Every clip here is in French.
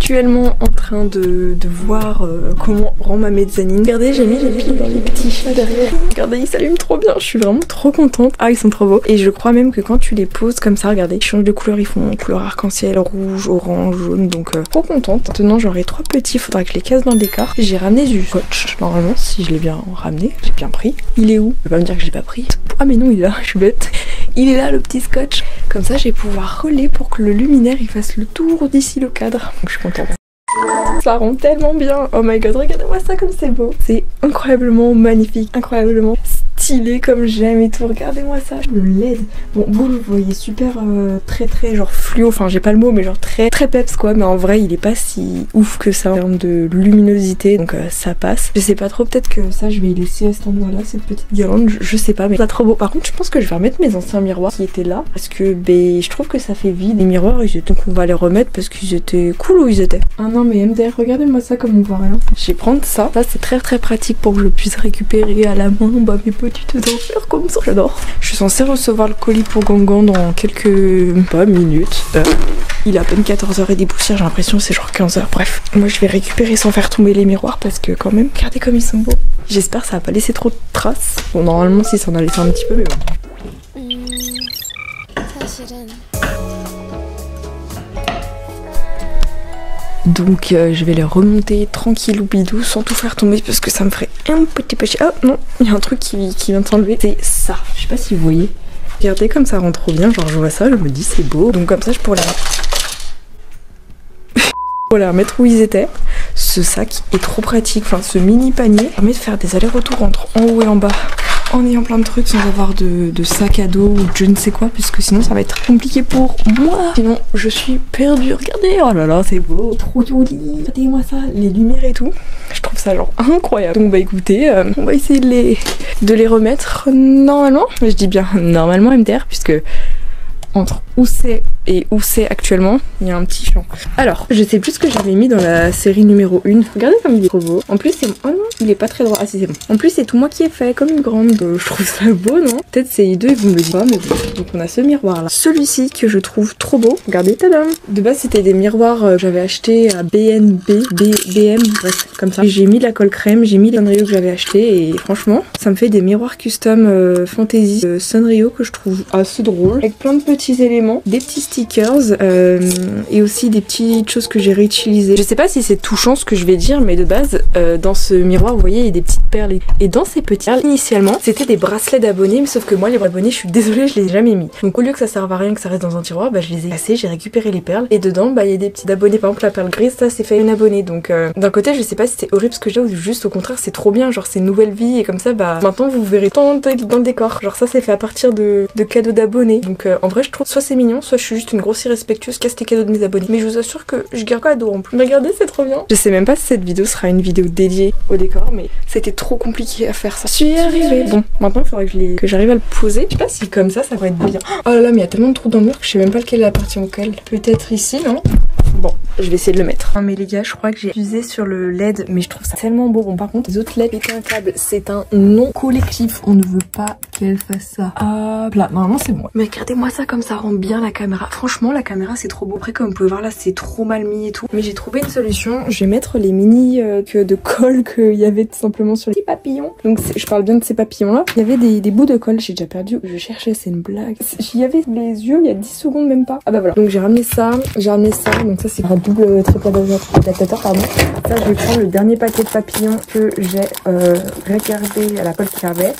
actuellement en train de voir comment rend ma mezzanine. Regardez, j'ai mis les pieds dans les petits chats derrière. Regardez, ils s'allument trop bien, je suis vraiment trop contente. Ah, ils sont trop beaux. Et je crois même que quand tu les poses comme ça, regardez, ils changent de couleur, ils font couleur arc-en-ciel, rouge, orange, jaune, donc trop contente. Maintenant j'en ai 3 petits, faudra que je les casse dans le décor. J'ai ramené du scotch, normalement, si je l'ai bien ramené, j'ai bien pris. Il est où? Je vais pas me dire que je l'ai pas pris. Ah mais non, il est là, je suis bête. Il est là le petit scotch. Comme ça je vais pouvoir coller pour que le luminaire il fasse le tour d'ici le cadre. Donc je suis contente. Ça rend tellement bien. Oh my god, regardez-moi ça comme c'est beau. C'est incroyablement magnifique, incroyablement stylé comme j'aime et tout. Regardez-moi ça. Le LED. Bon, vous le voyez super très genre fluo. Enfin, j'ai pas le mot, mais genre très peps quoi. Mais en vrai, il est pas si ouf que ça en termes de luminosité. Donc ça passe. Je sais pas trop. Peut-être que ça, je vais laisser à cet endroit-là, cette petite guirlande. Je sais pas, mais c'est trop beau. Par contre, je pense que je vais remettre mes anciens miroirs qui étaient là. Parce que je trouve que ça fait vide. Les miroirs, donc on va les remettre parce qu'ils étaient cool où ils étaient. Ah non, mais MDR, regardez-moi ça comme on voit rien. Je vais prendre ça. Ça, c'est très pratique pour que je puisse récupérer à la main mes petites affaires comme ça. J'adore. Je suis censée recevoir le colis pour Gangan dans quelques minutes. Il est à peine 14h et des poussières, j'ai l'impression que c'est genre 15h. Bref, moi je vais récupérer sans faire tomber les miroirs parce que quand même, regardez comme ils sont beaux. J'espère que ça va pas laisser trop de traces. Bon, normalement si ça en a laissé un petit peu, mais bon. Donc je vais les remonter tranquillou bidou sans tout faire tomber parce que ça me ferait un petit peu chier. Oh non, il y a un truc qui vient de s'enlever. C'est ça, je sais pas si vous voyez. Regardez comme ça rend trop bien, genre je vois ça, je me dis c'est beau. Donc comme ça je pourrais les remettre où ils étaient. Ce sac est trop pratique, enfin ce mini panier permet de faire des allers-retours entre en haut et en bas en ayant plein de trucs sans avoir de sac à dos ou de je ne sais quoi, puisque sinon ça va être compliqué pour moi. Sinon je suis perdue, regardez, oh là là c'est beau, trop joli, regardez-moi ça, les lumières et tout, je trouve ça genre incroyable. Donc bah écoutez, on va essayer de les remettre normalement, je dis bien normalement MDR, puisque entre où c'est et où c'est actuellement, il y a un petit champ. Alors, je sais plus ce que j'avais mis dans la série numéro 1. Regardez comme il est trop beau. En plus, c'est... Oh non, il est pas très droit. Ah si, c'est bon. En plus, c'est tout moi qui ai fait, comme une grande. Je trouve ça beau, non? Peut-être c'est les deux, vous me le dites pas, mais bon. Donc on a ce miroir là. Celui-ci que je trouve trop beau. Regardez, tadam! De base, c'était des miroirs que j'avais acheté à BM, bref, comme ça. J'ai mis de la colle crème, j'ai mis les Sanrio que j'avais acheté et franchement, ça me fait des miroirs custom fantasy Sanrio que je trouve assez drôle. Avec plein de petits éléments, des petits stickers et aussi des petites choses que j'ai réutilisées. Je sais pas si c'est touchant ce que je vais dire, mais de base dans ce miroir vous voyez il y a des petites perles et dans ces petites perles initialement c'était des bracelets d'abonnés, mais sauf que moi les abonnés je suis désolée, je les ai jamais mis. Donc au lieu que ça serve à rien, que ça reste dans un tiroir, bah je les ai cassés, j'ai récupéré les perles et dedans bah il y a des petits abonnés. Par exemple la perle grise, ça c'est fait une abonnée, donc d'un côté je sais pas si c'est horrible ce que j'ai ou juste au contraire c'est trop bien, genre c'est une nouvelle vie et comme ça bah maintenant vous verrez tant dans le décor, genre ça c'est fait à partir de cadeaux d'abonnés. Donc en vrai je trouve soit c'est mignon, soit je suis juste une grosse irrespectueuse, casse les cadeaux de mes abonnés. Mais je vous assure que je garde cadeau en plus. Regardez, c'est trop bien. Je sais même pas si cette vidéo sera une vidéo dédiée au décor, mais c'était trop compliqué à faire ça. Je suis arrivée. Bon, maintenant il faudrait que j'arrive à le poser. Je sais pas si comme ça va être bien. Oh là là, mais il y a tellement de trous dans le mur que je sais même pas lequel appartient auquel. Peut-être ici, non? Bon, je vais essayer de le mettre. Non mais les gars, je crois que j'ai usé sur le LED, mais je trouve ça tellement beau. Bon par contre, les autres LED pété un câble, c'est un non collectif. On ne veut pas qu'elle fasse ça. Hop là, normalement c'est moi. Mais regardez-moi ça comme ça rend bien la caméra. Franchement, la caméra c'est trop beau. Après comme vous pouvez voir là, c'est trop mal mis et tout. Mais j'ai trouvé une solution. Je vais mettre les mini de colle qu'il y avait tout simplement sur les petits papillons. Donc je parle bien de ces papillons là. Il y avait des bouts de colle, j'ai déjà perdu. Je cherchais, c'est une blague. J'y avais les yeux il y a 10 secondes même pas. Ah bah voilà. Donc j'ai ramené ça, donc ça c'est un double triple adaptateur pardon. Ça je vais prendre le dernier paquet de papillons que j'ai regardé à la poêle qui avait,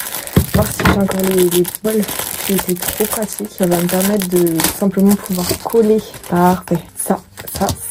voir si j'ai encore les poils. C'est trop pratique, ça va me permettre de simplement pouvoir coller. Parfait, ça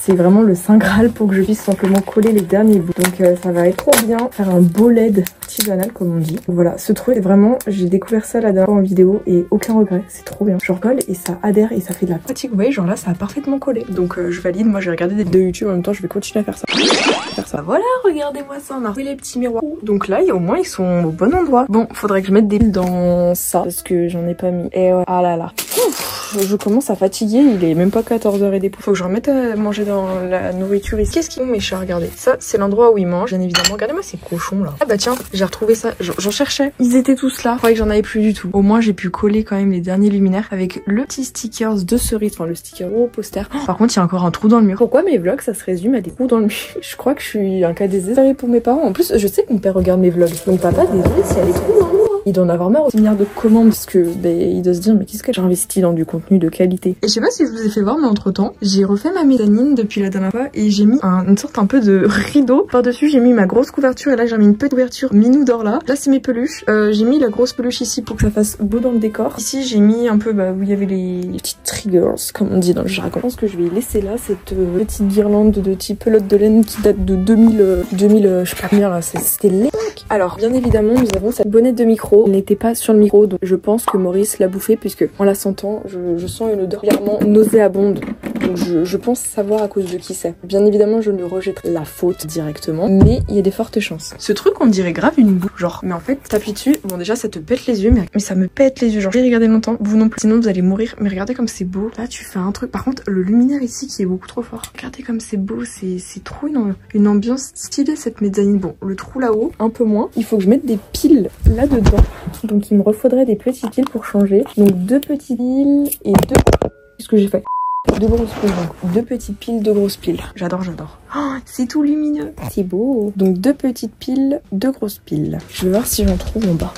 c'est vraiment le saint graal pour que je puisse simplement coller les derniers bouts. Donc ça va être trop bien, faire un beau LED artisanal comme on dit. Donc, voilà, ce truc vraiment, j'ai découvert ça la dernière fois en vidéo et aucun regret, c'est trop bien. Je recolle et ça adhère et ça fait de la pratique. Vous voyez, genre là ça a parfaitement collé. Donc je valide, moi j'ai regardé des vidéos YouTube en même temps, je vais continuer à faire ça. Voilà, regardez-moi ça, on a repris les petits miroirs. Donc là, au moins ils sont au bon endroit. Bon, faudrait que je mette des piles dans ça parce que j'en ai pas mis. Et ouais, ah là là. Ouf. Je commence à fatiguer, il est même pas 14h et des poules. Faut que je remette à manger dans la nourriture ici. Qu'est-ce qu'ils ont mes chats? Regardez. Ça, c'est l'endroit où ils mangent, bien évidemment. Regardez-moi ces cochons là. Ah bah tiens, j'ai retrouvé ça. J'en cherchais. Ils étaient tous là. Je croyais que j'en avais plus du tout. Au moins, j'ai pu coller quand même les derniers luminaires avec le petit stickers de cerise. Enfin, le sticker au poster. Par contre, il y a encore un trou dans le mur. Pourquoi mes vlogs, ça se résume à des trous dans le mur? Je crois que je suis un cas désespéré pour mes parents. En plus, je sais que mon père regarde mes vlogs. Donc papa, désolé s'il y a des trous dans le mur. Il doit en avoir marre aussi de commandes parce que il doit se dire mais qu'est-ce que j'ai investi dans du contenu de qualité. Et je sais pas si je vous ai fait voir mais entre temps j'ai refait ma mezzanine depuis la dernière fois et j'ai mis une sorte un peu de rideau par dessus. J'ai mis ma grosse couverture et là j'ai mis une petite couverture minou d'or là. Là c'est mes peluches. J'ai mis la grosse peluche ici pour que ça fasse beau dans le décor. Ici j'ai mis un peu où il y avait les petites triggers comme on dit dans le jargon. Je pense que je vais laisser là cette petite guirlande de type pelote de laine qui date de 2000 je sais pas combien là. C'était l'époque. Alors bien évidemment nous avons cette bonnette de micro. Elle n'était pas sur le micro, donc je pense que Maurice l'a bouffé puisque en la sentant, je sens une odeur clairement nauséabonde. Donc je pense savoir à cause de qui c'est. Bien évidemment, je ne rejetterai la faute directement, mais il y a des fortes chances. Ce truc, on dirait grave une boue, genre. Mais en fait, t'appuies dessus, bon déjà ça te pète les yeux, mais ça me pète les yeux. Genre, j'ai regardé longtemps, vous non plus, sinon vous allez mourir. Mais regardez comme c'est beau. Là, tu fais un truc. Par contre, le luminaire ici qui est beaucoup trop fort. Regardez comme c'est beau, c'est trop une ambiance stylée cette mezzanine. Bon, le trou là-haut, un peu moins. Il faut que je mette des piles là-dedans. Donc il me refaudrait des petites piles pour changer. Donc 2 petites piles et 2... Qu'est-ce que j'ai fait? 2 grosses piles, donc 2 petites piles, 2 grosses piles. J'adore, j'adore. Oh, c'est tout lumineux. C'est beau. Donc 2 petites piles, 2 grosses piles. Je vais voir si j'en trouve en bas.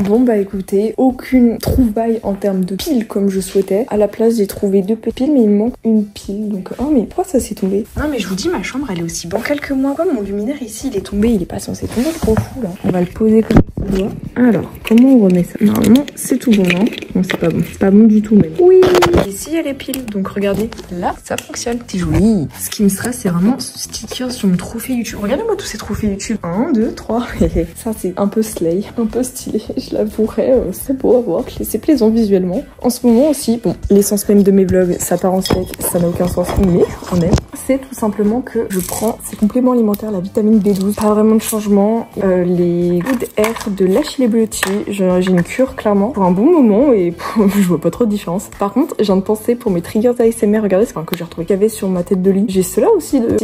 Bon bah écoutez, aucune trouvaille en termes de piles comme je souhaitais. À la place j'ai trouvé 2 petites piles mais il me manque une pile. Donc oh mais pourquoi ça s'est tombé? Non mais je vous dis ma chambre elle est aussi bancale que moi. Comme mon luminaire ici il est tombé, il est pas censé tomber trop fou là. On va le poser comme ça. Alors comment on remet ça? Normalement c'est tout bon hein. Non c'est pas bon, c'est pas bon du tout même. Oui. Ici il y a les piles donc regardez, là ça fonctionne. C'est joli. Ce qui me stresse c'est vraiment ce sticker sur mon trophée YouTube. Regardez-moi tous ces trophées YouTube. 1, 2, 3. Ça c'est un peu slay, un peu stylé. Je l'avouerai, c'est beau à voir, c'est plaisant visuellement. En ce moment aussi, bon, l'essence même de mes vlogs, ça part en steak, ça n'a aucun sens, mais quand même, c'est tout simplement que je prends ces compléments alimentaires, la vitamine B12, pas vraiment de changement, les Good Air de l'Achille Beauty, j'ai une cure clairement pour un bon moment et je vois pas trop de différence. Par contre, je viens de penser pour mes triggers ASMR, regardez, c'est un que j'ai retrouvé qu'il y avait sur ma tête de lit. J'ai cela aussi de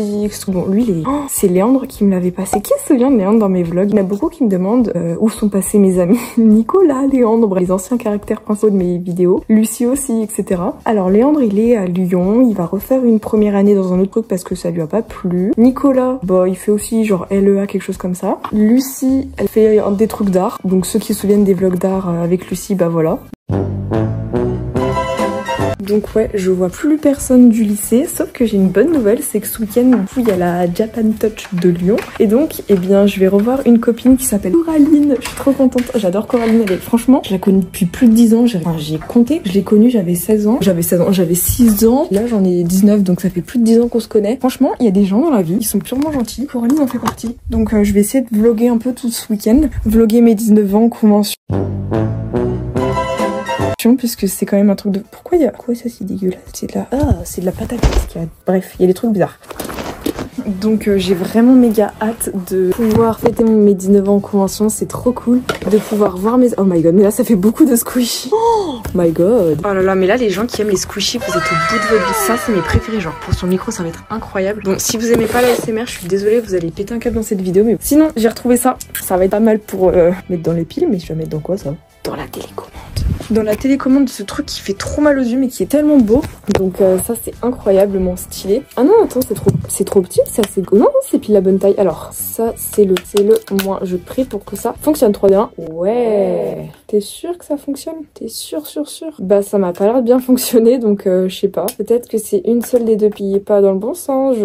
bon, lui, c'est Léandre qui me l'avait passé. Qui se souvient de Léandre dans mes vlogs? Il y en a beaucoup qui me demandent où sont passés mes amis. Nicolas, Léandre, les anciens caractères principaux de mes vidéos, Lucie aussi, etc. Alors Léandre, il est à Lyon, il va refaire une première année dans un autre truc parce que ça lui a pas plu. Nicolas, bah il fait aussi genre LEA, quelque chose comme ça. Lucie, elle fait des trucs d'art, donc ceux qui se souviennent des vlogs d'art avec Lucie, bah voilà. Donc ouais, je vois plus personne du lycée, sauf que j'ai une bonne nouvelle, c'est que ce week-end, il y a la Japan Touch de Lyon. Et donc, eh bien, je vais revoir une copine qui s'appelle Coraline. Je suis trop contente, j'adore Coraline. Franchement, je la connais depuis plus de 10 ans. J'ai compté, je l'ai connue, j'avais 16 ans. J'avais 6 ans. Là, j'en ai 19, donc ça fait plus de 10 ans qu'on se connaît. Franchement, il y a des gens dans la vie, ils sont purement gentils. Coraline en fait partie. Donc, je vais essayer de vlogger un peu tout ce week-end. Vlogger mes 19 ans, convention. Puisque c'est quand même un truc de... Pourquoi ça c'est dégueulasse? C'est de la... Ah, c'est de la patate. Bref, il y a des trucs bizarres. Donc j'ai vraiment méga hâte de pouvoir fêter mes 19 ans en convention, c'est trop cool de pouvoir voir mes... Oh my god, mais là ça fait beaucoup de squishy. Oh my god. Oh là là, mais là les gens qui aiment les squishy, vous êtes au bout de votre vie. Ça c'est mes préférés, genre pour son micro ça va être incroyable. Bon, si vous aimez pas la SMR, je suis désolée, vous allez péter un câble dans cette vidéo, mais sinon j'ai retrouvé ça. Ça va être pas mal pour mettre dans les piles, mais je vais mettre dans quoi ça? Dans la télécommande. Dans la télécommande, ce truc qui fait trop mal aux yeux mais qui est tellement beau. Donc ça c'est incroyablement stylé. Ah non attends, c'est trop petit ça, c'est... Non, c'est pile la bonne taille. Alors ça c'est le moins. Je prie pour que ça fonctionne. 3, 2, 1. Ouais. T'es sûr que ça fonctionne? T'es sûr? Bah ça m'a pas l'air de bien fonctionner donc je sais pas. Peut-être que c'est une seule des deux qui est pas dans le bon sens.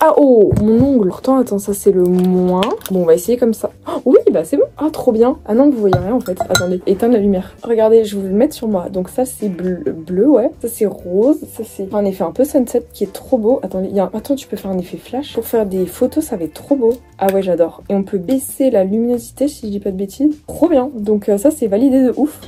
Ah oh, mon ongle. Pourtant attends, ça c'est le moins. Bon on va essayer comme ça. Oh, oui bah c'est bon. Ah trop bien. Ah non vous voyez rien en fait. Attendez, éteindre la lumière. Regardez, je vais vous le mettre sur moi. Donc ça c'est bleu ouais. Ça c'est rose. Ça c'est un effet un peu sunset qui est trop beau. Attendez, attends, tu peux faire un effet flash. Pour faire des photos ça va être trop beau. Ah ouais j'adore. Et on peut baisser la luminosité si je dis pas de bêtises. Trop bien. Donc Donc ça c'est validé de ouf.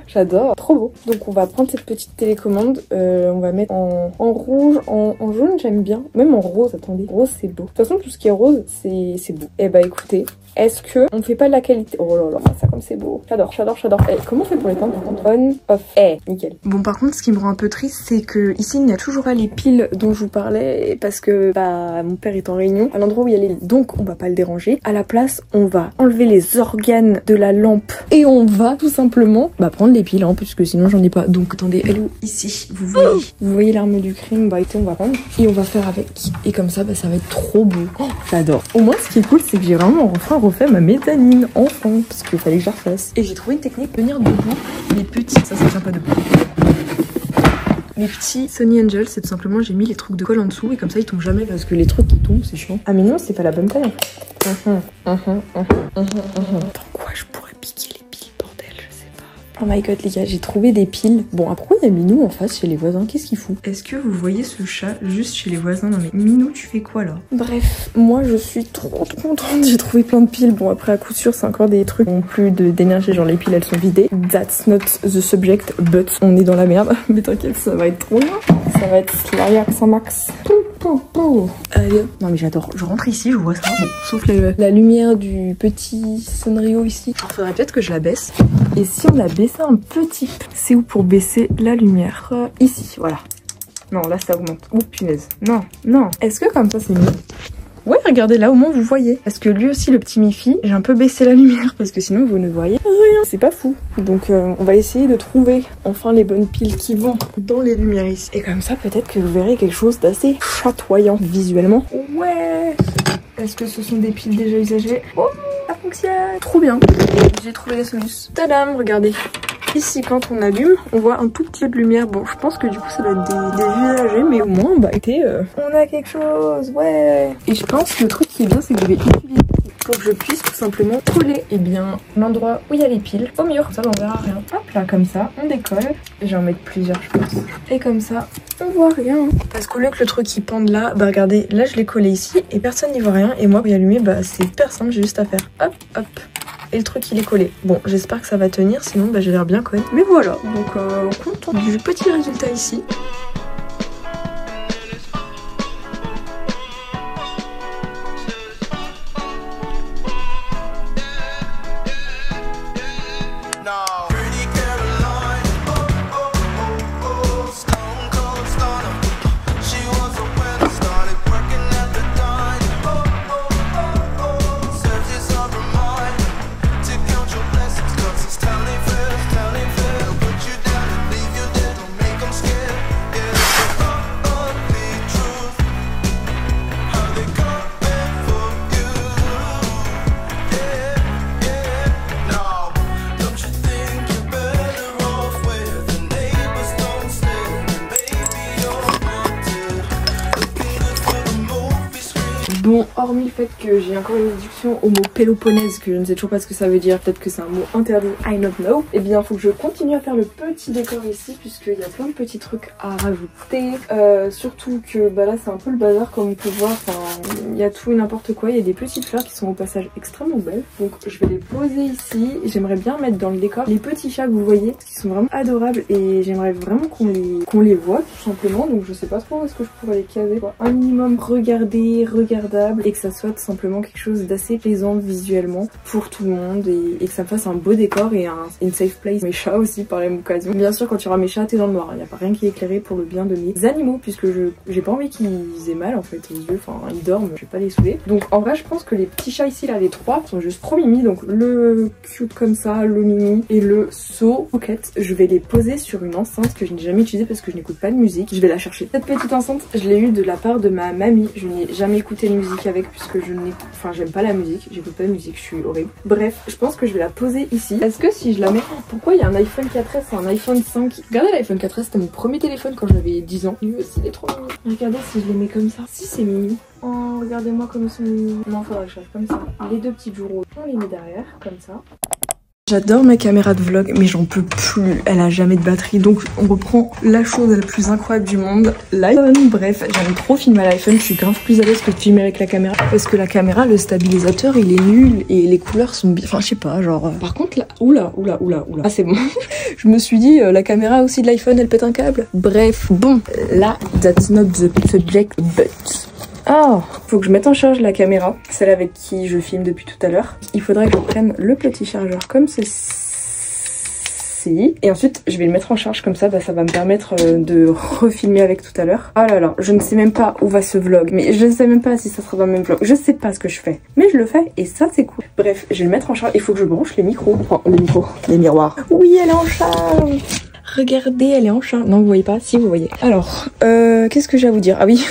J'adore, trop beau. Donc on va prendre cette petite télécommande, on va mettre en rouge, en jaune j'aime bien, même en rose, attendez, rose c'est beau. De toute façon tout ce qui est rose c'est beau. Et bah écoutez, est-ce que on fait pas de la qualité? Oh là là, ça comme c'est beau. J'adore, j'adore, j'adore. Eh, comment on fait pour les teindre par contre? On, off. Eh, nickel. Bon par contre ce qui me rend un peu triste c'est que ici il n'y a toujours pas les piles dont je vous parlais parce que bah mon père est en réunion à l'endroit où il y a les... Donc on va pas le déranger. À la place on va enlever les organes de la lampe et on va tout simplement prendre les piles hein, puisque sinon j'en ai pas. Donc attendez, elle est où? Ici, vous voyez l'arme du crime, bah écoutez on va prendre et on va faire avec. Et comme ça ça va être trop beau. Oh, j'adore. Au moins ce qui est cool c'est que j'ai vraiment enfin refait ma méthanine enfant parce qu'il fallait que je la refasse. Et j'ai trouvé une technique de tenir debout les petits, ça tient pas debout. Les petits Sony Angel, c'est tout simplement j'ai mis les trucs de colle en dessous et comme ça ils tombent jamais parce que les trucs qui tombent c'est chiant. Ah mais non c'est pas la bonne taille en fait. Dans quoi je pourrais piquer les piles bordel, je sais pas. Oh my god les gars, j'ai trouvé des piles. Bon après il y a Minou en face chez les voisins, qu'est-ce qu'il fout? Est-ce que vous voyez ce chat juste chez les voisins? Non mais Minou tu fais quoi là? Bref, moi je suis trop contente, j'ai trouvé plein de piles. Bon après à coup sûr c'est encore des trucs qui n'ont plus d'énergie, genre les piles elles sont vidées. That's not the subject, but on est dans la merde. Mais t'inquiète ça va être trop bien. Ça va être Slariax en max. Allez. Non mais j'adore, je rentre ici, je vois ça. Bon, sauf la lumière du petit Sanrio ici. Alors faudrait peut-être que je la baisse. Et si on la baissait un petit peu, c'est où pour baisser la lumière? Ici, voilà. Non, là ça augmente. Oh punaise. Non, non. Est-ce que comme ça c'est mieux? Ouais, regardez là, au moins vous voyez. Parce que lui aussi, le petit Miffy, j'ai un peu baissé la lumière parce que sinon vous ne voyez rien. C'est pas fou. Donc on va essayer de trouver enfin les bonnes piles qui vont dans les lumières ici. Et comme ça, peut-être que vous verrez quelque chose d'assez chatoyant visuellement. Ouais. Est-ce que ce sont des piles déjà usagées? Oh, ça fonctionne. Trop bien. J'ai trouvé des solutions. Tadam, regardez. Ici, quand on allume, on voit un tout petit peu de lumière. Bon, je pense que du coup, ça doit être des usagers, mais au moins, bah, écoutez, on a quelque chose, ouais. Et je pense que le truc qui est bien, c'est que je vais utiliser pour que je puisse tout simplement coller, eh bien, l'endroit où il y a les piles au mur. Comme ça, on verra rien. Hop là, comme ça, on décolle. Je vais en mettre plusieurs, je pense. Et comme ça, on voit rien. Parce qu'au lieu que le truc qui pende là, bah regardez, là, je l'ai collé ici et personne n'y voit rien. Et moi, pour y allumer, bah, c'est hyper simple, j'ai juste à faire hop, hop. Et le truc il est collé. Bon j'espère que ça va tenir, sinon bah, j'ai l'air bien conne. Mais voilà, donc content du petit résultat ici. Bon, hormis le fait que j'ai encore une réduction au mot Péloponnèse, que je ne sais toujours pas ce que ça veut dire, peut-être que c'est un mot interdit, I don't know. Et bien, il faut que je continue à faire le petit décor ici, puisqu'il y a plein de petits trucs à rajouter. Surtout que bah là, c'est un peu le bazar, comme on peut voir. Enfin, il y a tout et n'importe quoi. Il y a des petites fleurs qui sont au passage extrêmement belles. Donc, je vais les poser ici. J'aimerais bien mettre dans le décor les petits chats que vous voyez, qui sont vraiment adorables. Et j'aimerais vraiment qu'on les voit, tout simplement. Donc, je sais pas trop où est-ce que je pourrais les caser, quoi. Un minimum regardable. Et que ça soit tout simplement quelque chose d'assez plaisant visuellement pour tout le monde et que ça fasse un beau décor et une safe place. Mes chats aussi par la même occasion. Bien sûr quand il y aura mes chats t'es dans le noir, il n'y a pas rien qui est éclairé pour le bien de mes animaux puisque j'ai pas envie qu'ils aient mal en fait aux yeux, enfin ils dorment, je vais pas les saouler. Donc en vrai je pense que les petits chats ici là, les trois sont juste trop mimi, donc le cute comme ça, le mimi et le so pocket, je vais les poser sur une enceinte que je n'ai jamais utilisée parce que je n'écoute pas de musique. Je vais la chercher. Cette petite enceinte je l'ai eue de la part de ma mamie, je n'ai jamais écouté de musique avec puisque je n'écoute, enfin j'aime pas la musique, j'écoute pas de musique, je suis horrible. Bref, je pense que je vais la poser ici. Est-ce que si je la mets, pourquoi il y a un iPhone 4S et un iPhone 5? Regardez l'iPhone 4S, c'était mon premier téléphone quand j'avais 10 ans. Lui aussi il est trop mignon. Regardez si je les mets comme ça. Si c'est mignon. Oh regardez-moi comme ils sont mignons. Non faudrait que je fasse comme ça. Les deux petits bureaux, on les met derrière comme ça. J'adore ma caméra de vlog, mais j'en peux plus. Elle a jamais de batterie, donc on reprend la chose la plus incroyable du monde, l'iPhone. Bref, j'aime trop filmer à l'iPhone, je suis grave plus à l'aise que de filmer avec la caméra. Parce que la caméra, le stabilisateur, il est nul et les couleurs sont bien. Enfin, je sais pas, genre. Par contre, là. Oula. Ah, c'est bon. Je me suis dit, la caméra aussi de l'iPhone, elle pète un câble. Bref, bon. Là, that's not the subject, but. Oh, faut que je mette en charge la caméra, celle avec qui je filme depuis tout à l'heure. Il faudrait que je prenne le petit chargeur comme ceci. Et ensuite, je vais le mettre en charge comme ça, ça va me permettre de refilmer avec tout à l'heure. Oh là là, je ne sais même pas où va ce vlog, mais je ne sais même pas si ça sera dans le même vlog. Je sais pas ce que je fais, mais je le fais et ça c'est cool. Bref, je vais le mettre en charge. Il faut que je branche les micros. Enfin, les miroirs. Oui, elle est en charge. Regardez, elle est en charge. Non, vous voyez pas? Si, vous voyez. Alors, qu'est-ce que j'ai à vous dire? Ah oui,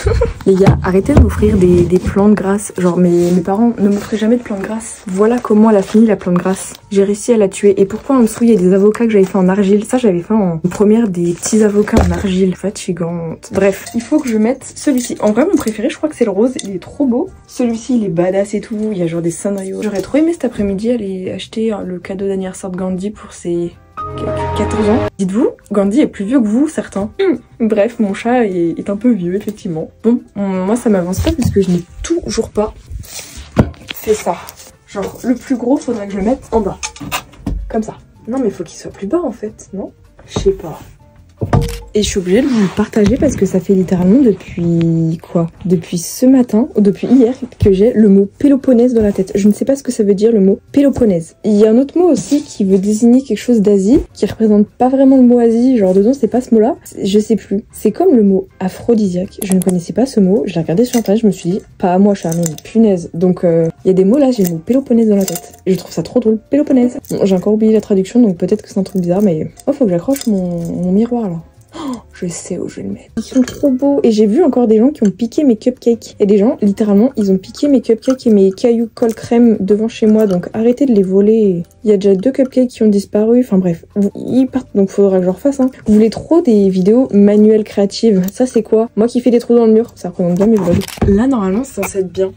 les gars, arrêtez de m'offrir des plantes grasses. Genre, mes parents ne m'offraient jamais de plantes grasses. Voilà comment elle a fini la plante grasse. J'ai réussi à la tuer. Et pourquoi en dessous, il y a des avocats que j'avais fait en argile? Ça, j'avais fait en première des petits avocats en argile. Fatigante. Bref, il faut que je mette celui-ci. En vrai, mon préféré, je crois que c'est le rose. Il est trop beau. Celui-ci, il est badass et tout. Il y a genre des scénarios. J'aurais trop aimé cet après-midi aller acheter le cadeau d'anniversaire de Gandhi pour ses 14 ans. Dites-vous, Gandhi est plus vieux que vous, certains. Bref, mon chat est un peu vieux, effectivement. Bon, moi ça m'avance pas parce que je n'ai toujours pas fait ça. Genre, le plus gros, faudrait que je le mette en bas. Comme ça. Non, mais faut qu'il soit plus bas, en fait, non? Je sais pas. Et je suis obligée de vous le partager parce que ça fait littéralement depuis quoi? Depuis ce matin, ou depuis hier, que j'ai le mot Péloponnèse dans la tête. Je ne sais pas ce que ça veut dire le mot Péloponnèse. Il y a un autre mot aussi qui veut désigner quelque chose d'Asie, qui représente pas vraiment le mot Asie, genre dedans c'est pas ce mot-là, je sais plus. C'est comme le mot aphrodisiaque. Je ne connaissais pas ce mot, je l'ai regardé sur internet, je me suis dit, pas à moi Charline, punaise. Donc il y a des mots là, j'ai le mot Péloponnèse dans la tête. Et je trouve ça trop drôle, Péloponnèse. Bon, j'ai encore oublié la traduction, donc peut-être que c'est un truc bizarre, mais oh, faut que j'accroche mon miroir là. Oh, je sais où je vais le mettre. Ils sont trop beaux. Et j'ai vu encore des gens qui ont piqué mes cupcakes. Et des gens, littéralement, ils ont piqué mes cupcakes et mes cailloux colle crème devant chez moi. Donc arrêtez de les voler. Il y a déjà 2 cupcakes qui ont disparu. Enfin bref, ils partent. Donc faudra que je refasse. Hein. Vous voulez trop des vidéos manuelles créatives? Ça c'est quoi? Moi qui fais des trous dans le mur. Ça représente bien mes vlogs. Là normalement c'est censé être bien.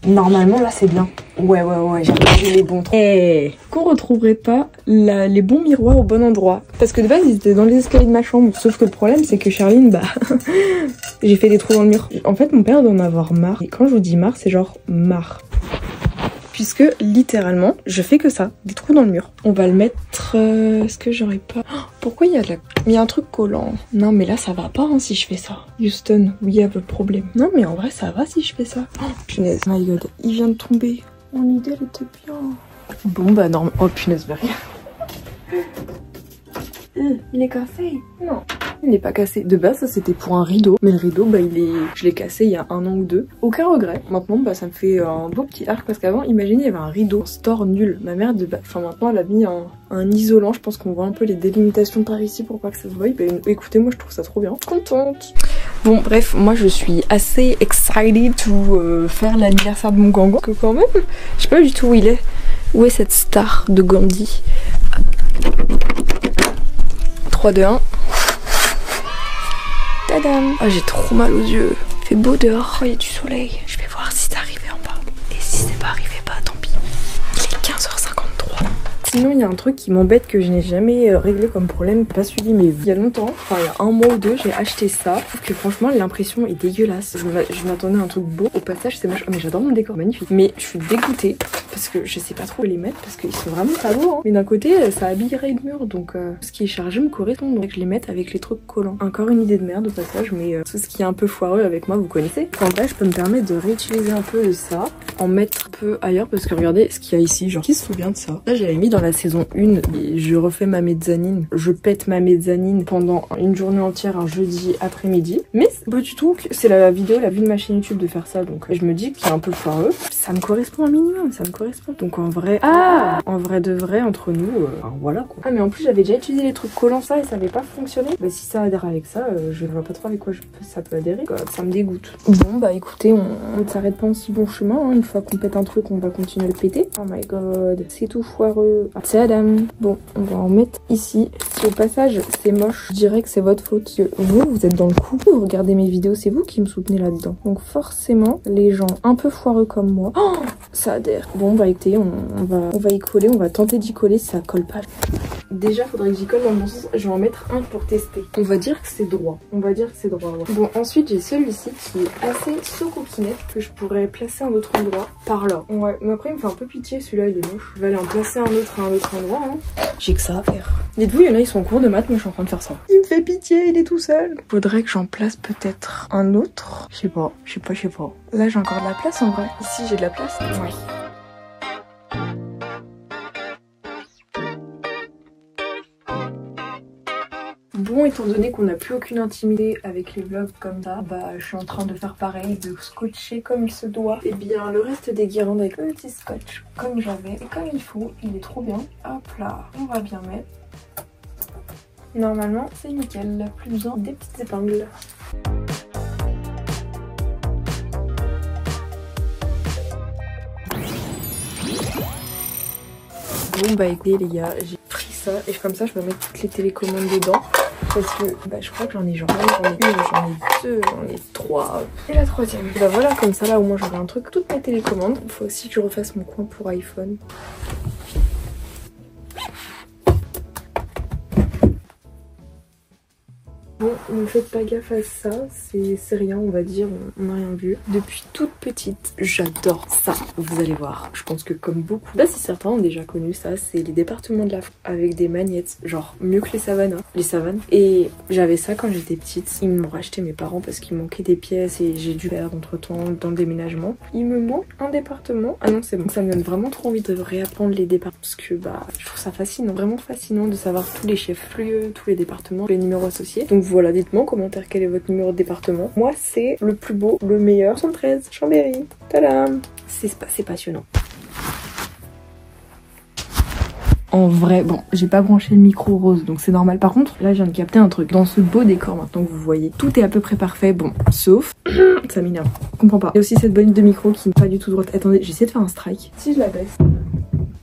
Normalement là c'est bien. Ouais, j'ai regardé les bons trucs. Et qu'on retrouverait pas les bons miroirs au bon endroit. Parce que de base ils étaient dans les escaliers de ma chambre. Sauf que le problème c'est que Charline, bah j'ai fait des trous dans le mur. En fait mon père doit en avoir marre. Et quand je vous dis marre, c'est genre marre. Puisque littéralement je fais que ça, des trous dans le mur. On va le mettre... Est-ce que j'aurais pas... Oh, pourquoi il y a de la... Il y a un truc collant. Non mais là ça va pas hein, si je fais ça. Houston, we have a problem. Non mais en vrai ça va si je fais ça. Oh punaise, my god, il vient de tomber. Mon idée elle était bien. Bon bah non, oh punaise, mais rien. Il est cassé? Non. Il n'est pas cassé. De base, ça c'était pour un rideau. Mais le rideau, bah je l'ai cassé il y a 1 an ou 2. Aucun regret. Maintenant, bah ça me fait un beau petit arc. Parce qu'avant, imaginez, il y avait un rideau, un store nul. Ma mère, enfin maintenant, elle a mis un isolant. Je pense qu'on voit un peu les délimitations par ici pour pas que ça se voie. Bah, écoutez, moi je trouve ça trop bien. Contente. Bon, bref, moi je suis assez excited to faire l'anniversaire de mon gangan. Que quand même, je sais pas du tout où il est. Où est cette star de Gandhi? 3, 2, 1. Tadam! Oh, j'ai trop mal aux yeux. Il fait beau dehors. Oh, il y a du soleil. Je vais voir si c'est arrivé en bas. Et si c'est pas arrivé, bah tant pis. Il est 15h53. Sinon, il y a un truc qui m'embête que je n'ai jamais réglé comme problème. Pas suivi, mais il y a longtemps, enfin il y a 1 mois ou 2, j'ai acheté ça. Je trouve que franchement, l'impression est dégueulasse. Je m'attendais à un truc beau. Au passage, c'est moche. Oh, mais j'adore mon décor, magnifique. Mais je suis dégoûtée parce que je sais pas trop où les mettre parce qu'ils sont vraiment pas beaux. Hein. Mais d'un côté, ça habillerait le mur, donc ce qui est chargé me correspond. Donc je les mette avec les trucs collants. Encore une idée de merde au passage, mais tout ce qui est un peu foireux avec moi, vous connaissez. En vrai, je peux me permettre de réutiliser un peu de ça, en mettre un peu ailleurs parce que regardez ce qu'il y a ici. Genre, qui se souvient de ça? Là, j'avais mis dans la saison 1. Et je refais ma mezzanine. Je pète ma mezzanine pendant une journée entière, un jeudi après-midi. Mais pas du tout. C'est la vidéo, la vue de ma chaîne YouTube de faire ça. Donc je me dis qu'il est un peu foireux. Ça me correspond un minimum, ça me correspond. Donc en vrai, en vrai de vrai, entre nous, voilà quoi. Ah mais en plus j'avais déjà utilisé les trucs collants ça et ça avait pas fonctionné. Bah si ça adhère avec ça, je vois pas trop avec quoi ça peut adhérer. Quoi. Ça me dégoûte. Bon bah écoutez, on ne s'arrête pas en si bon chemin. Hein. Une fois qu'on pète un truc, on va continuer à le péter. Oh my god, c'est tout foireux. Ah, tadam. Bon, on va en mettre ici. Si au passage c'est moche, je dirais que c'est votre faute. Parce que vous êtes dans le coup, vous regardez mes vidéos, c'est vous qui me soutenez là-dedans. Donc forcément, les gens un peu foireux comme moi, oh, ça adhère. Bon bah écoutez, on va y coller, on va tenter d'y coller si ça colle pas. Déjà, faudrait que j'y colle dans le bon sens. Je vais en mettre un pour tester. On va dire que c'est droit. On va dire que c'est droit. Ouais. Bon, ensuite, j'ai celui-ci qui est assez saucoquinet que je pourrais placer à un autre endroit par là. Ouais, mais après, il me fait un peu pitié. Celui-là, il est moche. Je vais aller en placer un autre à un autre endroit. Hein. J'ai que ça à faire. Dites-vous, il y en a, ils sont en cours de maths, mais je suis en train de faire ça. Il me fait pitié, il est tout seul. Faudrait que j'en place peut-être un autre. Je sais pas. Là, j'ai encore de la place en vrai. Ici, j'ai de la place. Ouais. Bon, étant donné qu'on n'a plus aucune intimité avec les vlogs comme ça, bah je suis en train de faire pareil, de scotcher comme il se doit. Et bien le reste des guirlandes avec le petit scotch comme j'avais et comme il faut, il est trop bien. Hop là, on va bien mettre. Normalement c'est nickel, plus besoin des petites épingles. Bon bah écoutez les gars, j'ai pris ça et comme ça je peux mettre toutes les télécommandes dedans. Parce que bah, je crois que j'en ai genre j'en ai une, j'en ai deux, j'en ai trois. Et la troisième. Et bah voilà, comme ça là au moins j'aurai un truc, toutes mes télécommandes. Il faut aussi que je refasse mon coin pour iPhone. Bon, ne faites pas gaffe à ça, c'est rien on va dire, on n'a rien vu. Depuis toute petite, j'adore ça, vous allez voir. Je pense que comme beaucoup, là si certains ont déjà connu ça, c'est les départements de la France avec des magnettes, genre mieux que les savanes. Et j'avais ça quand j'étais petite, ils m'ont racheté mes parents parce qu'il manquait des pièces et j'ai dû faire entre temps dans le déménagement. Il me manque un département, ah non c'est bon, ça me donne vraiment trop envie de réapprendre les départements parce que bah je trouve ça fascinant, vraiment fascinant de savoir tous les chefs-lieux, tous les départements, les numéros associés. Donc voilà, dites-moi en commentaire quel est votre numéro de département. Moi c'est le plus beau, le meilleur, 113, Chambéry. Tadam! C'est passionnant. En vrai, bon, j'ai pas branché le micro rose, donc c'est normal. Par contre, là, je viens de capter un truc. Dans ce beau décor, maintenant que vous voyez, tout est à peu près parfait. Bon, sauf... ça m'énerve. Je comprends pas. Il y a aussi cette bonne de micro qui n'est pas du tout droite. Attendez, j'essaie de faire un strike. Si je la baisse...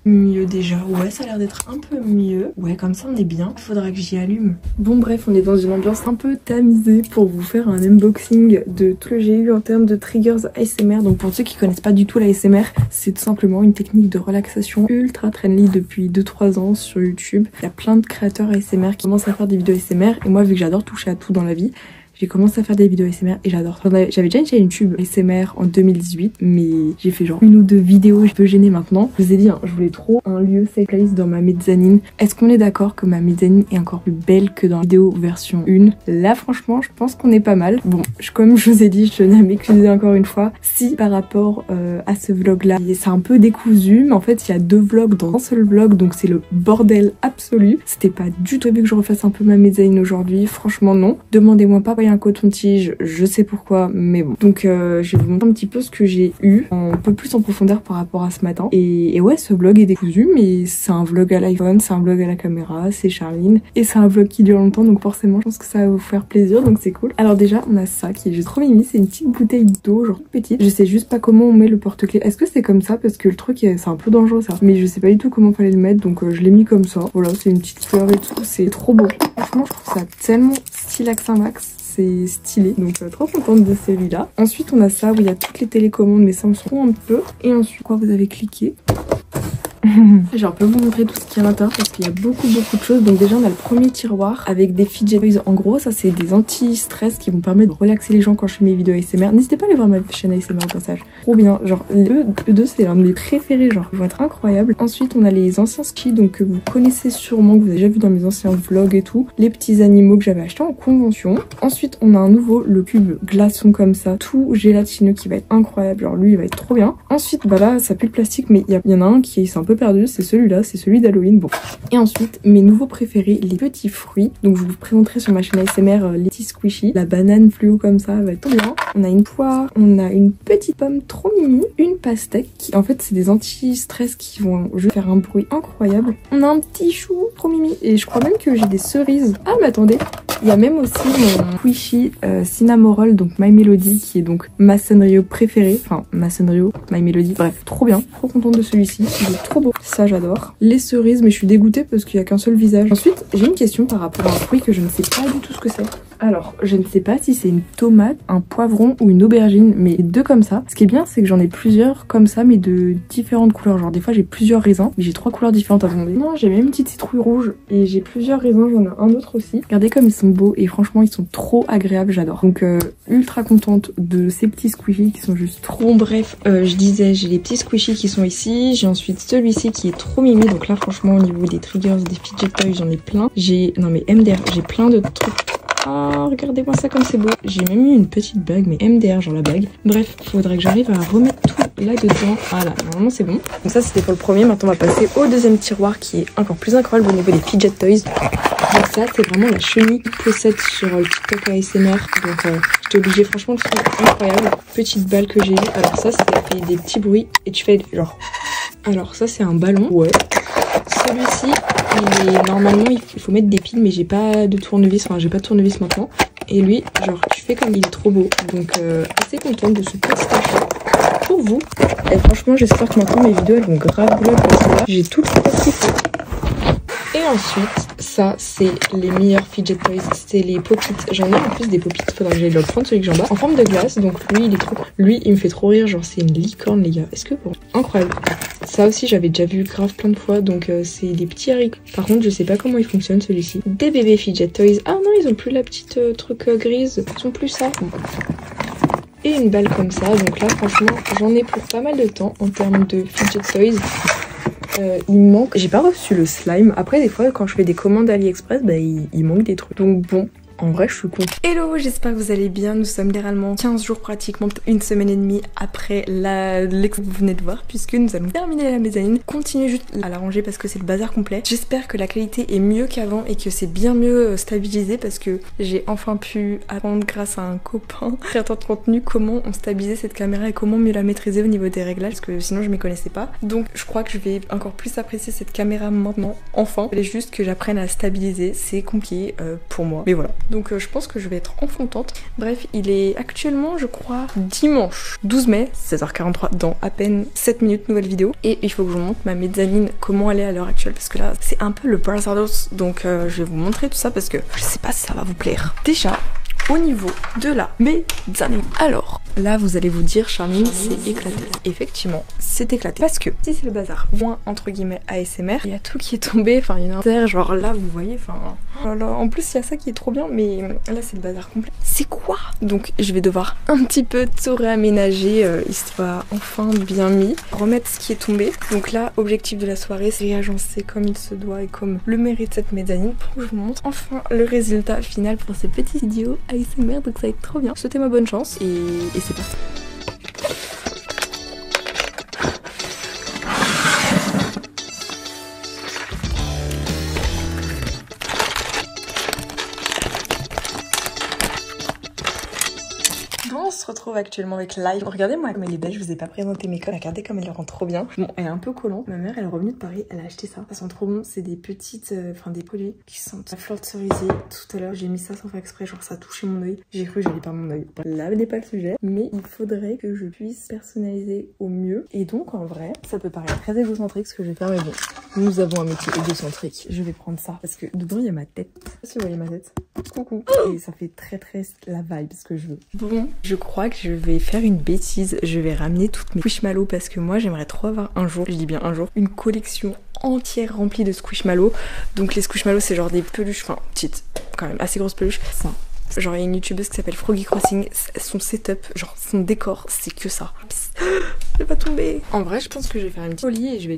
mieux déjà, ouais ça a l'air d'être un peu mieux, ouais comme ça on est bien, faudra que j'y allume. Bon bref, on est dans une ambiance un peu tamisée pour vous faire un unboxing de tout ce que j'ai eu en termes de triggers ASMR. Donc pour ceux qui connaissent pas du tout la ASMR, c'est tout simplement une technique de relaxation ultra trendy depuis 2-3 ans sur YouTube. Il y a plein de créateurs ASMR qui commencent à faire des vidéos ASMR et moi vu que j'adore toucher à tout dans la vie, j'ai commencé à faire des vidéos ASMR et j'adore. J'avais déjà une chaîne YouTube ASMR en 2018, mais j'ai fait genre 1 ou 2 vidéos, je suis un peu gênée maintenant. Je vous ai dit, hein, je voulais trop un lieu safe place dans ma mezzanine. Est-ce qu'on est d'accord que ma mezzanine est encore plus belle que dans la vidéo version 1? Là franchement, je pense qu'on est pas mal. Bon, comme je vous ai dit, je tenais à m'excuser encore une fois. Si par rapport à ce vlog là, c'est un peu décousu, mais en fait il y a 2 vlogs dans un seul vlog, donc c'est le bordel absolu. C'était pas du tout prévu que je refasse un peu ma mezzanine aujourd'hui, franchement non. Demandez-moi pas un coton-tige, je sais pourquoi, mais bon. Donc je vais vous montrer un petit peu ce que j'ai eu un peu plus en profondeur par rapport à ce matin. Et ouais, ce vlog est décousu, mais c'est un vlog à l'iPhone, c'est un vlog à la caméra, c'est Charline, et c'est un vlog qui dure longtemps, donc forcément je pense que ça va vous faire plaisir, donc c'est cool. Alors déjà, on a ça qui est juste trop mimi, c'est une petite bouteille d'eau, genre toute petite. Je sais juste pas comment on met le porte-clés. Est-ce que c'est comme ça? Parce que le truc, c'est un peu dangereux ça. Mais je sais pas du tout comment fallait le mettre, donc je l'ai mis comme ça. Voilà, c'est une petite fleur et tout, c'est trop beau. Franchement, je trouve ça tellement stylax un max. C'est stylé, donc trop contente de celui-là. Ensuite on a ça où il y a toutes les télécommandes, mais ça me se rend un peu. Et ensuite quoi, vous avez cliqué. J'ai un peu vous montrer tout ce qu'il y a à l'intérieur parce qu'il y a beaucoup de choses. Donc déjà on a le premier tiroir avec des fidget toys. En gros ça c'est des anti-stress qui vont permettre de relaxer les gens quand je fais mes vidéos ASMR. N'hésitez pas à aller voir ma chaîne ASMR au passage, trop bien. Genre eux deux c'est l'un de mes préférés, genre ils vont être incroyables. Ensuite on a les anciens skis, donc que vous connaissez sûrement, que vous avez déjà vu dans mes anciens vlogs et tout. Les petits animaux que j'avais achetés en convention. Ensuite on a un nouveau, le cube glaçon comme ça, tout gélatineux qui va être incroyable. Genre lui il va être trop bien. Ensuite bah là ça pue le plastique, mais il y en a un qui est un peu perdu, c'est celui-là, c'est celui d'Halloween. Bon. Et ensuite, mes nouveaux préférés, les petits fruits. Donc je vous présenterai sur ma chaîne ASMR les petits squishy. La banane fluo comme ça, va être trop bien. On a une poire, on a une petite pomme trop mimi, une pastèque qui en fait c'est des anti-stress qui vont juste faire un bruit incroyable. On a un petit chou trop mimi et je crois même que j'ai des cerises. Ah mais attendez, il y a même aussi mon squishy Cinnamoroll, donc My Melody, qui est donc ma Sanrio préférée. Enfin ma Sanrio, My Melody, bref, trop bien. Trop contente de celui-ci, il est trop beau. Ça j'adore. Les cerises, mais je suis dégoûtée parce qu'il n'y a qu'un seul visage. Ensuite, j'ai une question par rapport à un fruit que je ne sais pas du tout ce que c'est. Alors, je ne sais pas si c'est une tomate, un poivron ou une aubergine, mais deux comme ça. Ce qui est bien, c'est que j'en ai plusieurs comme ça, mais de différentes couleurs. Genre, des fois, j'ai plusieurs raisins, mais j'ai 3 couleurs différentes. Attendez. Non, j'ai même une petite citrouille rouge et j'ai plusieurs raisins. J'en ai un autre aussi. Regardez comme ils sont beaux et franchement, ils sont trop agréables. J'adore. Donc, ultra contente de ces petits squishies qui sont juste trop... Bon, bref, je disais, j'ai les petits squishies qui sont ici. J'ai ensuite celui-ci qui est trop mimi. Donc là, franchement, au niveau des triggers, des fidget toys, j'en ai plein. Non mais MDR, j'ai plein de trucs. Oh, regardez-moi ça comme c'est beau. J'ai même eu une petite bague, mais MDR, genre la bague. Bref, il faudrait que j'arrive à remettre tout là-dedans. Voilà, normalement c'est bon. Donc ça, c'était pour le premier. Maintenant, on va passer au deuxième tiroir qui est encore plus incroyable au niveau des fidget toys. Donc ça, c'est vraiment la chenille possède sur le TikTok ASMR. Donc j'étais obligée, franchement, le truc incroyable. Petite balle que j'ai eue. Alors ça fait des petits bruits et tu fais genre... Alors ça, c'est un ballon. Ouais. Celui-ci, normalement il faut mettre des piles, mais j'ai pas de tournevis, enfin j'ai pas de tournevis maintenant. Et lui, genre tu fais comme il est trop beau. Donc assez contente de ce petit achat pour vous. Et franchement, j'espère que maintenant mes vidéos elles vont grave blog parce que là j'ai tout le stock qu'il faut. Et ensuite, ça c'est les meilleurs fidget toys, c'est les pop-it. J'en ai en plus des pop-it, faudrait que j'aille le prendre celui que j'ai en bas. En forme de glace, donc lui il est trop... Lui il me fait trop rire, genre c'est une licorne les gars. Est-ce que bon, incroyable. Ça aussi j'avais déjà vu grave plein de fois, donc c'est des petits haricots. Par contre je sais pas comment il fonctionne celui-ci. Des bébés fidget toys. Ah non, ils ont plus la petite truc grise, ils ont plus ça. Et une balle comme ça, donc là franchement j'en ai pour pas mal de temps en termes de fidget toys. Il manque, j'ai pas reçu le slime. Après des fois quand je fais des commandes AliExpress, bah il manque des trucs. Donc bon, en vrai, je suis contente. Hello, j'espère que vous allez bien. Nous sommes littéralement 15 jours, pratiquement une semaine et demie après l'ex que vous venez de voir, puisque nous allons terminer la mezzanine. Continuer juste à la ranger parce que c'est le bazar complet. J'espère que la qualité est mieux qu'avant et que c'est bien mieux stabilisé parce que j'ai enfin pu apprendre grâce à un copain créateur de contenu comment on stabilisait cette caméra et comment mieux la maîtriser au niveau des réglages parce que sinon je m'y connaissais pas. Donc je crois que je vais encore plus apprécier cette caméra maintenant. Enfin, il fallait juste que j'apprenne à stabiliser. C'est compliqué pour moi. Mais voilà. Donc je pense que je vais être enfantante. Bref, il est actuellement, je crois, dimanche 12 mai, 16h43, dans à peine 7 minutes, nouvelle vidéo. Et il faut que je vous montre ma mezzanine, comment elle est à l'heure actuelle, parce que là, c'est un peu le bazardos. Donc je vais vous montrer tout ça parce que je sais pas si ça va vous plaire. Déjà, au niveau de la mezzanine. Alors, là, vous allez vous dire, Charline, c'est éclaté. Effectivement, c'est éclaté. Parce que si c'est le bazar, moins entre guillemets ASMR, il y a tout qui est tombé. Enfin, il y en a un terre, genre là, vous voyez, enfin... Voilà. En plus, il y a ça qui est trop bien, mais là, c'est le bazar complet. C'est quoi? Donc, je vais devoir un petit peu tout réaménager, histoire enfin bien mis. Remettre ce qui est tombé. Donc là, objectif de la soirée, c'est réagencer comme il se doit et comme le mérite cette mezzanine pour que je vous montre enfin le résultat final pour ces petits vidéos ASMR, donc ça va être trop bien. Souhaitez-moi bonne chance et c'est parti. On se retrouve actuellement avec Live. Regardez-moi comme elle est belle, je vous ai pas présenté mes codes. Regardez comme elle rend trop bien. Bon, elle est un peu collante. Ma mère, elle est revenue de Paris, elle a acheté ça. Ça sent trop bon. C'est des petites, des produits qui sentent la fleur de cerisier. Tout à l'heure, j'ai mis ça sans faire exprès, genre ça a touché mon œil. J'ai cru que j'allais perdre mon œil. Là n'est pas le sujet, mais il faudrait que je puisse personnaliser au mieux. Et donc, en vrai, ça peut paraître très égocentrique ce que je vais faire, mais bon, nous avons un métier égocentrique. Je vais prendre ça parce que dedans il y a ma tête. Je sais pas si vous voyez ma tête. Coucou. Et ça fait très la vibe ce que je veux. Bon, je crois que je vais faire une bêtise. Je vais ramener toutes mes Squishmallows parce que moi j'aimerais trop avoir un jour, je dis bien un jour, une collection entière remplie de Squishmallows. Donc les Squishmallows c'est genre des peluches, enfin petites, quand même assez grosses peluches. Ça. Genre il y a une youtubeuse qui s'appelle Froggy Crossing, son setup, genre son décor, c'est que ça. Je vais pas tomber. En vrai je pense que je vais faire une petite folie et je vais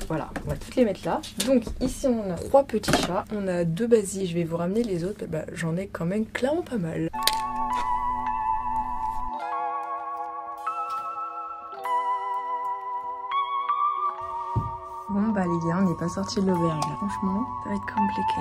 voilà, on va toutes les mettre là. Donc ici on a 3 petits chats, on a 2 basis, je vais vous ramener les autres, bah j'en ai quand même clairement pas mal. Bon bah les gars, on n'est pas sorti de l'auberge là. Franchement, ça va être compliqué.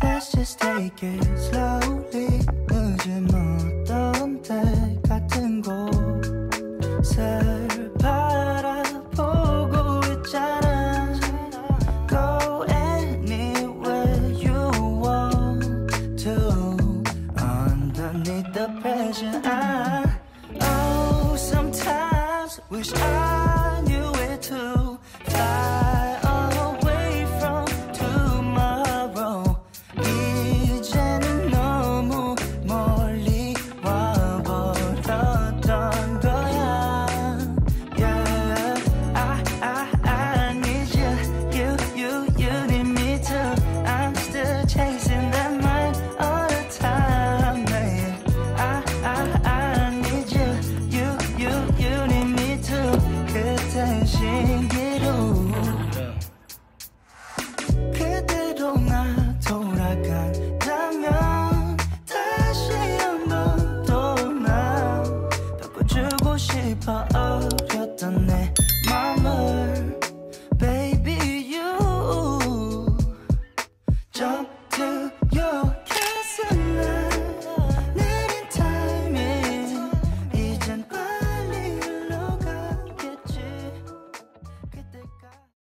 Let's just take it slowly. 늦은 어떤 때 같은 곳 것을 바라보고 있잖아. Go anywhere you want to underneath the pressure. Oh, sometimes wish I knew it too. Fly away from tomorrow. 이제는 너무 멀리 와버렸던 거야. Yeah, I need you need me too. I'm still chasing that mind all the time. Yeah, I need you need me too. 그땐 신기루 그대로 나 돌아간다면 다시 한번 또 나 바꿔주고 싶어 어렸던 내